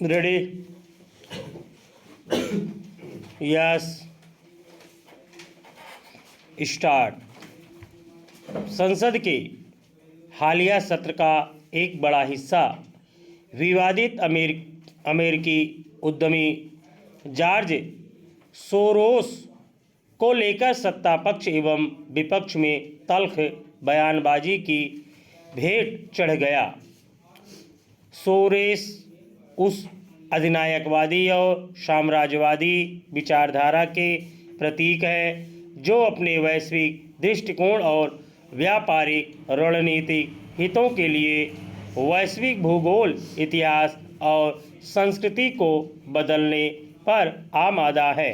Ready? Yes, start. संसद के हालिया सत्र का एक बड़ा हिस्सा विवादित अमेरिकी उद्यमी जॉर्ज सोरोस को लेकर सत्ता पक्ष एवं विपक्ष में तल्ख बयानबाजी की भेंट चढ़ गया। सोरेस उस अधिनायकवादी और साम्राज्यवादी विचारधारा के प्रतीक हैं जो अपने वैश्विक दृष्टिकोण और व्यापारिक रणनीतिक हितों के लिए वैश्विक भूगोल, इतिहास और संस्कृति को बदलने पर आमादा है।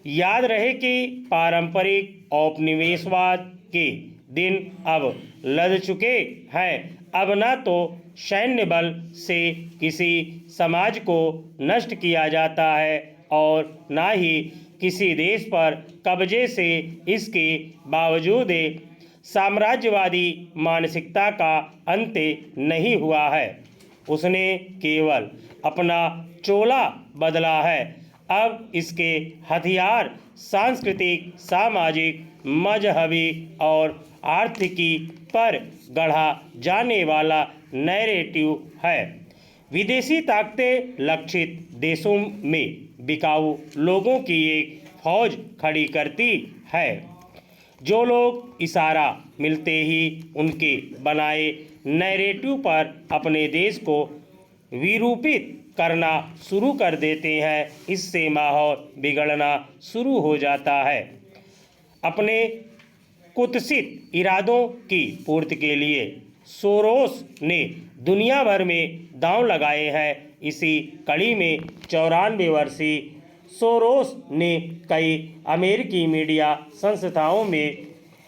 याद रहे कि पारंपरिक औपनिवेशवाद के दिन अब लद चुके हैं। अब न तो सैन्य बल से किसी समाज को नष्ट किया जाता है और न ही किसी देश पर कब्जे से। इसके बावजूद साम्राज्यवादी मानसिकता का अंत नहीं हुआ है, उसने केवल अपना चोला बदला है। अब इसके हथियार सांस्कृतिक, सामाजिक, मजहबी और आर्थिकी पर गढ़ा जाने वाला नैरेटिव है। विदेशी ताकतें लक्षित देशों में बिकाऊ लोगों की एक फौज खड़ी करती है। जो लोग इशारा मिलते ही उनके बनाए नैरेटिव पर अपने देश को विरूपित करना शुरू कर देते हैं, इससे माहौल बिगड़ना शुरू हो जाता है। अपने कुत्सित इरादों की पूर्ति के लिए सोरोस ने दुनिया भर में दांव लगाए हैं। इसी कड़ी में 94 वर्षीय सोरोस ने कई अमेरिकी मीडिया संस्थाओं में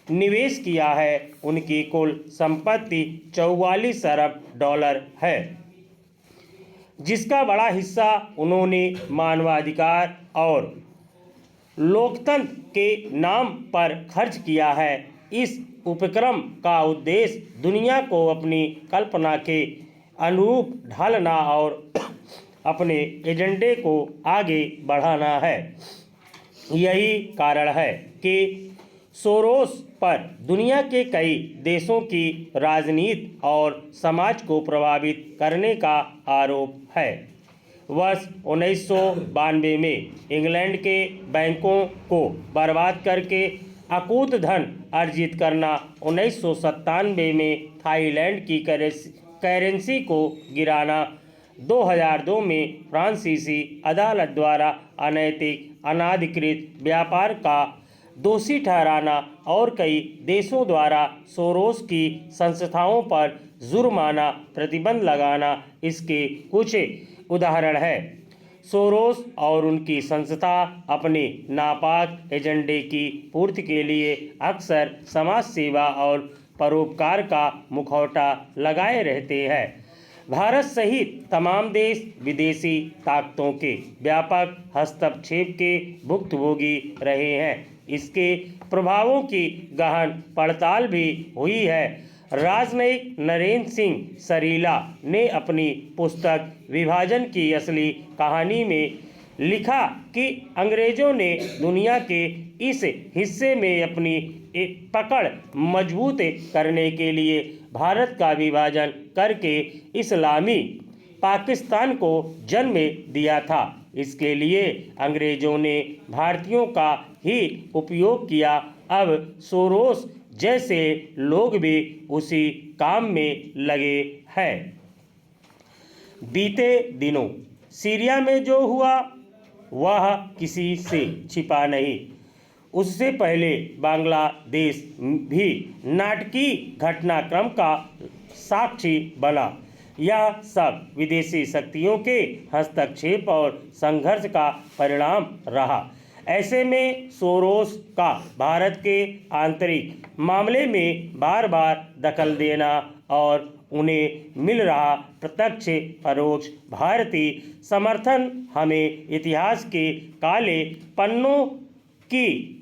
निवेश किया है। उनकी कुल संपत्ति $44 अरब है, जिसका बड़ा हिस्सा उन्होंने मानवाधिकार और लोकतंत्र के नाम पर खर्च किया है। इस उपक्रम का उद्देश्य दुनिया को अपनी कल्पना के अनुरूप ढालना और अपने एजेंडे को आगे बढ़ाना है। यही कारण है कि सोरोस पर दुनिया के कई देशों की राजनीति और समाज को प्रभावित करने का आरोप है। वर्ष 1992 में इंग्लैंड के बैंकों को बर्बाद करके अकूत धन अर्जित करना, 1997 में थाईलैंड की करेंसी को गिराना, 2002 में फ्रांसीसी अदालत द्वारा अनैतिक अनाधिकृत व्यापार का दोषी ठहराना और कई देशों द्वारा सोरोस की संस्थाओं पर जुर्माना प्रतिबंध लगाना इसके कुछ उदाहरण है। सोरोस और उनकी संस्था अपने नापाक एजेंडे की पूर्ति के लिए अक्सर समाज सेवा और परोपकार का मुखौटा लगाए रहते हैं। भारत सहित तमाम देश विदेशी ताकतों के व्यापक हस्तक्षेप के भुक्तभोगी रहे हैं। इसके प्रभावों की गहन पड़ताल भी हुई है। राजनयिक नरेंद्र सिंह सरीला ने अपनी पुस्तक विभाजन की असली कहानी में लिखा कि अंग्रेजों ने दुनिया के इस हिस्से में अपनी पकड़ मजबूत करने के लिए भारत का विभाजन करके इस्लामी पाकिस्तान को जन्म दिया था। इसके लिए अंग्रेजों ने भारतीयों का ही उपयोग किया। अब सोरोस जैसे लोग भी उसी काम में लगे हैं। बीते दिनों सीरिया में जो हुआ वह किसी से छिपा नहीं। उससे पहले बांग्लादेश भी नाटकीय घटनाक्रम का साक्षी बना। यह सब विदेशी शक्तियों के हस्तक्षेप और संघर्ष का परिणाम रहा। ऐसे में सोरोस का भारत के आंतरिक मामले में बार बार दखल देना और उन्हें मिल रहा प्रत्यक्ष परोक्ष भारतीय समर्थन हमें इतिहास के काले पन्नों की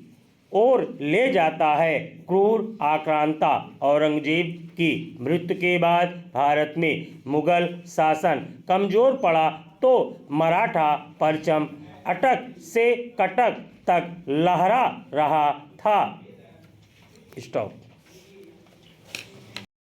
ओर ले जाता है। क्रूर आक्रांता औरंगजेब की मृत्यु के बाद भारत में मुगल शासन कमजोर पड़ा तो मराठा परचम अटक से कटक तक लहरा रहा था। स्टॉप।